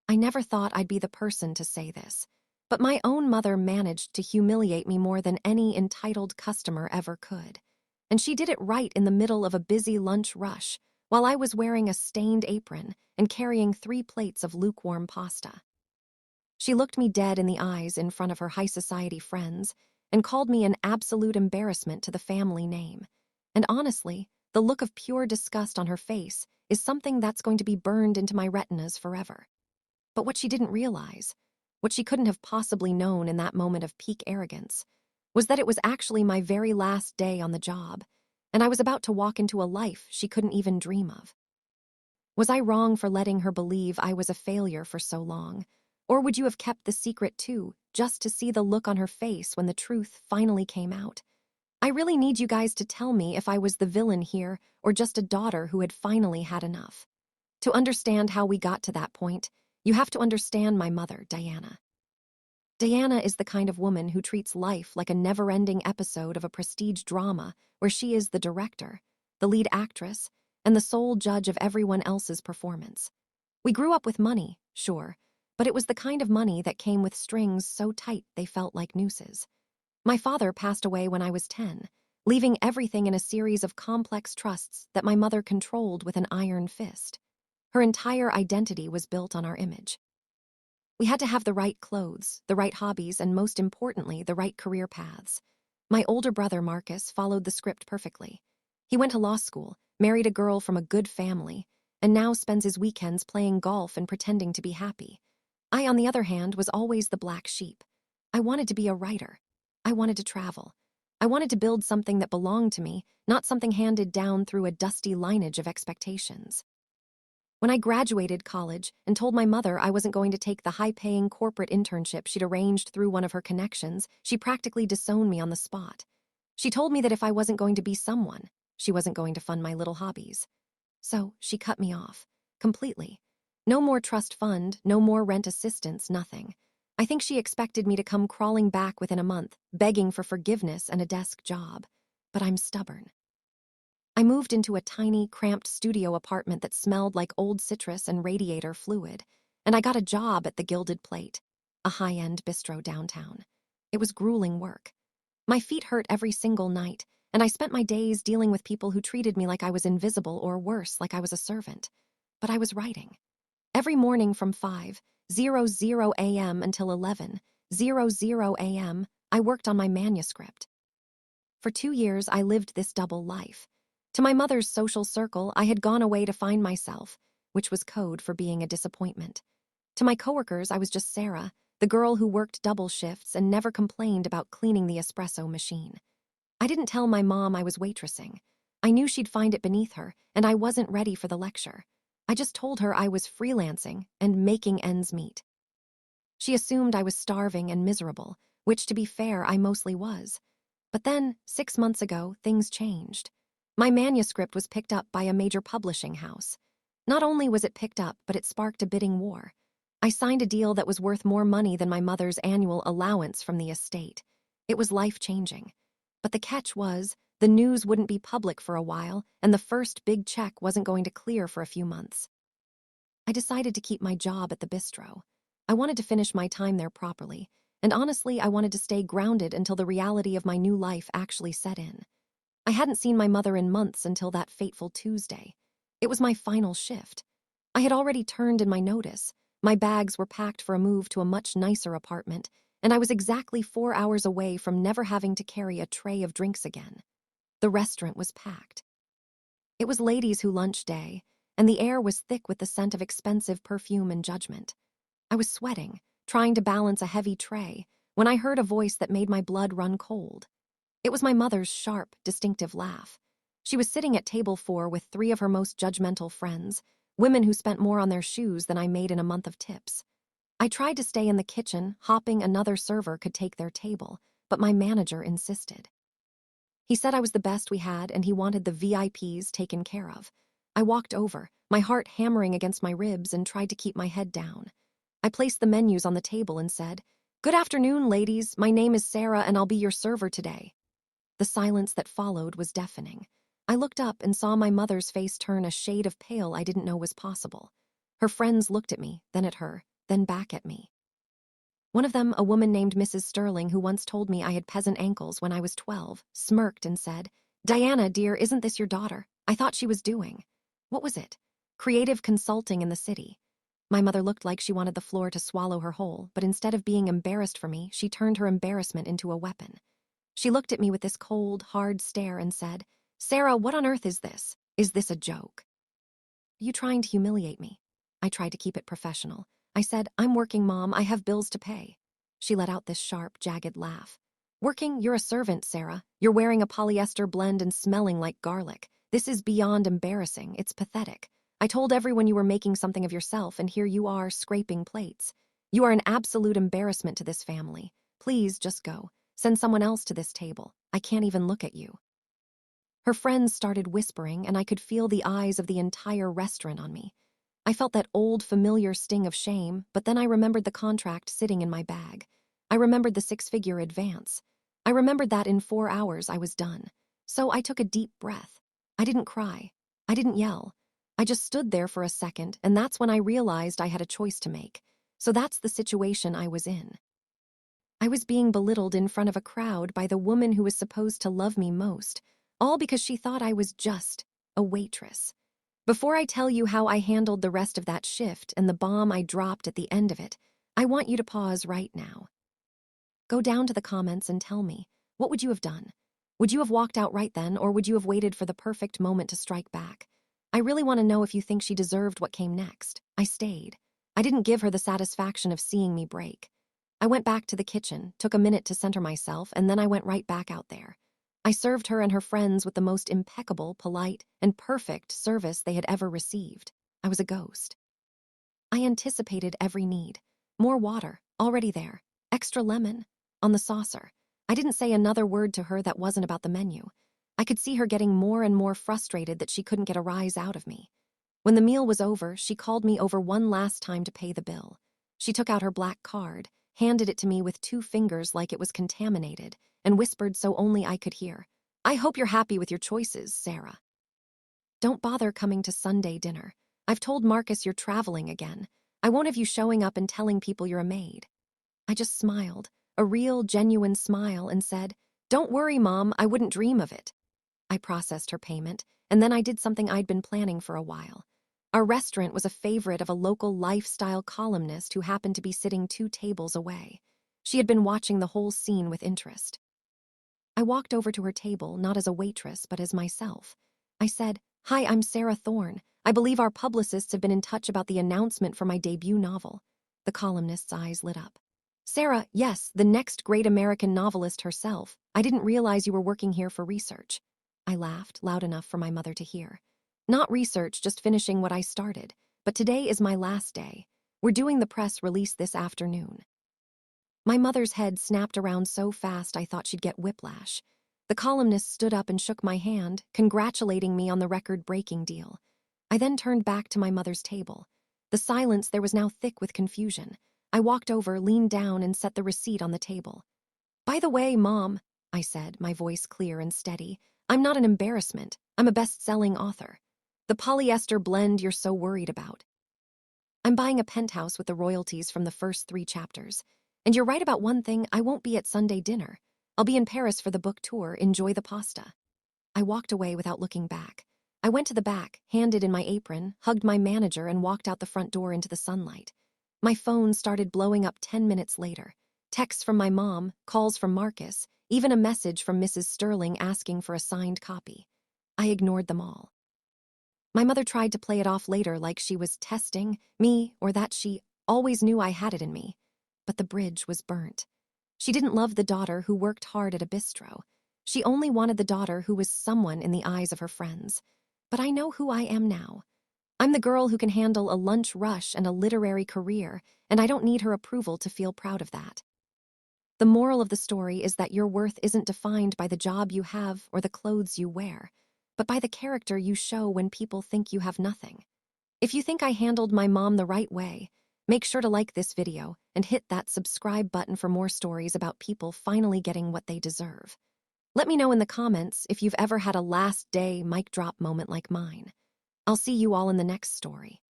I never thought I'd be the person to say this, but my own mother managed to humiliate me more than any entitled customer ever could. And she did it right in the middle of a busy lunch rush, while I was wearing a stained apron and carrying 3 plates of lukewarm pasta. She looked me dead in the eyes in front of her high society friends and called me an absolute embarrassment to the family name. And honestly, the look of pure disgust on her face is something that's going to be burned into my retinas forever. But what she didn't realize, what she couldn't have possibly known in that moment of peak arrogance, was that it was actually my very last day on the job, and I was about to walk into a life she couldn't even dream of. Was I wrong for letting her believe I was a failure for so long? Or would you have kept the secret too, just to see the look on her face when the truth finally came out? I really need you guys to tell me if I was the villain here or just a daughter who had finally had enough. To understand how we got to that point, you have to understand my mother, Diana. Diana is the kind of woman who treats life like a never-ending episode of a prestige drama where she is the director, the lead actress, and the sole judge of everyone else's performance. We grew up with money, sure, but it was the kind of money that came with strings so tight they felt like nooses. My father passed away when I was 10, leaving everything in a series of complex trusts that my mother controlled with an iron fist. Her entire identity was built on our image. We had to have the right clothes, the right hobbies, and most importantly, the right career paths. My older brother, Marcus, followed the script perfectly. He went to law school, married a girl from a good family, and now spends his weekends playing golf and pretending to be happy. I, on the other hand, was always the black sheep. I wanted to be a writer. I wanted to travel. I wanted to build something that belonged to me, not something handed down through a dusty lineage of expectations. When I graduated college and told my mother I wasn't going to take the high-paying corporate internship she'd arranged through one of her connections, she practically disowned me on the spot. She told me that if I wasn't going to be someone, she wasn't going to fund my little hobbies. So she cut me off, completely. No more trust fund, no more rent assistance, nothing. I think she expected me to come crawling back within a month, begging for forgiveness and a desk job. But I'm stubborn. I moved into a tiny, cramped studio apartment that smelled like old citrus and radiator fluid, and I got a job at the Gilded Plate, a high-end bistro downtown. It was grueling work. My feet hurt every single night, and I spent my days dealing with people who treated me like I was invisible or worse, like I was a servant. But I was writing. Every morning from 5:00 a.m. until 11:00 a.m., I worked on my manuscript. For 2 years, I lived this double life. To my mother's social circle, I had gone away to find myself, which was code for being a disappointment. To my coworkers, I was just Sarah, the girl who worked double shifts and never complained about cleaning the espresso machine. I didn't tell my mom I was waitressing. I knew she'd find it beneath her, and I wasn't ready for the lecture. I just told her I was freelancing and making ends meet. She assumed I was starving and miserable, which, to be fair, I mostly was. But then, 6 months ago, things changed. My manuscript was picked up by a major publishing house. Not only was it picked up, but it sparked a bidding war. I signed a deal that was worth more money than my mother's annual allowance from the estate. It was life-changing. But the catch was, the news wouldn't be public for a while, and the first big check wasn't going to clear for a few months. I decided to keep my job at the bistro. I wanted to finish my time there properly, and honestly, I wanted to stay grounded until the reality of my new life actually set in. I hadn't seen my mother in months until that fateful Tuesday. It was my final shift. I had already turned in my notice. My bags were packed for a move to a much nicer apartment, and I was exactly 4 hours away from never having to carry a tray of drinks again. The restaurant was packed. It was ladies' who lunch day, and the air was thick with the scent of expensive perfume and judgment. I was sweating, trying to balance a heavy tray, when I heard a voice that made my blood run cold. It was my mother's sharp, distinctive laugh. She was sitting at table 4 with 3 of her most judgmental friends, women who spent more on their shoes than I made in a month of tips. I tried to stay in the kitchen, hoping another server could take their table, but my manager insisted. He said I was the best we had and he wanted the VIPs taken care of. I walked over, my heart hammering against my ribs, and tried to keep my head down. I placed the menus on the table and said, "Good afternoon, ladies. My name is Sarah and I'll be your server today." The silence that followed was deafening. I looked up and saw my mother's face turn a shade of pale I didn't know was possible. Her friends looked at me, then at her, then back at me. One of them, a woman named Mrs. Sterling, who once told me I had peasant ankles when I was 12, smirked and said, "Diana, dear, isn't this your daughter? I thought she was doing." What was it? Creative consulting in the city. My mother looked like she wanted the floor to swallow her whole, but instead of being embarrassed for me, she turned her embarrassment into a weapon. She looked at me with this cold, hard stare and said, "Sarah, what on earth is this? Is this a joke? Are you trying to humiliate me?" I tried to keep it professional. I said, "I'm working, Mom. I have bills to pay." She let out this sharp, jagged laugh. "Working? You're a servant, Sarah. You're wearing a polyester blend and smelling like garlic. This is beyond embarrassing. It's pathetic. I told everyone you were making something of yourself, and here you are, scraping plates. You are an absolute embarrassment to this family. Please just go. Send someone else to this table. I can't even look at you." Her friends started whispering, and I could feel the eyes of the entire restaurant on me. I felt that old, familiar sting of shame, but then I remembered the contract sitting in my bag. I remembered the six-figure advance. I remembered that in 4 hours I was done. So I took a deep breath. I didn't cry. I didn't yell. I just stood there for a second, and that's when I realized I had a choice to make. So that's the situation I was in. I was being belittled in front of a crowd by the woman who was supposed to love me most, all because she thought I was just a waitress. Before I tell you how I handled the rest of that shift and the bomb I dropped at the end of it, I want you to pause right now. Go down to the comments and tell me, what would you have done? Would you have walked out right then, or would you have waited for the perfect moment to strike back? I really want to know if you think she deserved what came next. I stayed. I didn't give her the satisfaction of seeing me break. I went back to the kitchen, took a minute to center myself, and then I went right back out there. I served her and her friends with the most impeccable, polite, and perfect service they had ever received. I was a ghost. I anticipated every need. More water, already there. Extra lemon, on the saucer. I didn't say another word to her that wasn't about the menu. I could see her getting more and more frustrated that she couldn't get a rise out of me. When the meal was over, she called me over one last time to pay the bill. She took out her black card, handed it to me with 2 fingers like it was contaminated, and whispered so only I could hear, "I hope you're happy with your choices, Sarah. Don't bother coming to Sunday dinner. I've told Marcus you're traveling again. I won't have you showing up and telling people you're a maid." I just smiled, a real, genuine smile, and said, "Don't worry, Mom, I wouldn't dream of it." I processed her payment, and then I did something I'd been planning for a while. Our restaurant was a favorite of a local lifestyle columnist who happened to be sitting 2 tables away. She had been watching the whole scene with interest. I walked over to her table, not as a waitress, but as myself. I said, "Hi, I'm Sarah Thorne. I believe our publicists have been in touch about the announcement for my debut novel." The columnist's eyes lit up. "Sarah, yes, the next great American novelist herself. I didn't realize you were working here for research." I laughed, loud enough for my mother to hear. "Not research, just finishing what I started. But today is my last day. We're doing the press release this afternoon." My mother's head snapped around so fast I thought she'd get whiplash. The columnist stood up and shook my hand, congratulating me on the record-breaking deal. I then turned back to my mother's table. The silence there was now thick with confusion. I walked over, leaned down, and set the receipt on the table. "By the way, Mom," I said, my voice clear and steady, "I'm not an embarrassment. I'm a best-selling author. The polyester blend you're so worried about. I'm buying a penthouse with the royalties from the first 3 chapters. And you're right about one thing, I won't be at Sunday dinner. I'll be in Paris for the book tour. Enjoy the pasta." I walked away without looking back. I went to the back, handed in my apron, hugged my manager, and walked out the front door into the sunlight. My phone started blowing up 10 minutes later. Texts from my mom, calls from Marcus, even a message from Mrs. Sterling asking for a signed copy. I ignored them all. My mother tried to play it off later like she was testing me or that she always knew I had it in me. But the bridge was burnt. She didn't love the daughter who worked hard at a bistro. She only wanted the daughter who was someone in the eyes of her friends. But I know who I am now. I'm the girl who can handle a lunch rush and a literary career, and I don't need her approval to feel proud of that. The moral of the story is that your worth isn't defined by the job you have or the clothes you wear, but by the character you show when people think you have nothing. If you think I handled my mom the right way, make sure to like this video and hit that subscribe button for more stories about people finally getting what they deserve. Let me know in the comments if you've ever had a last day mic drop moment like mine. I'll see you all in the next story.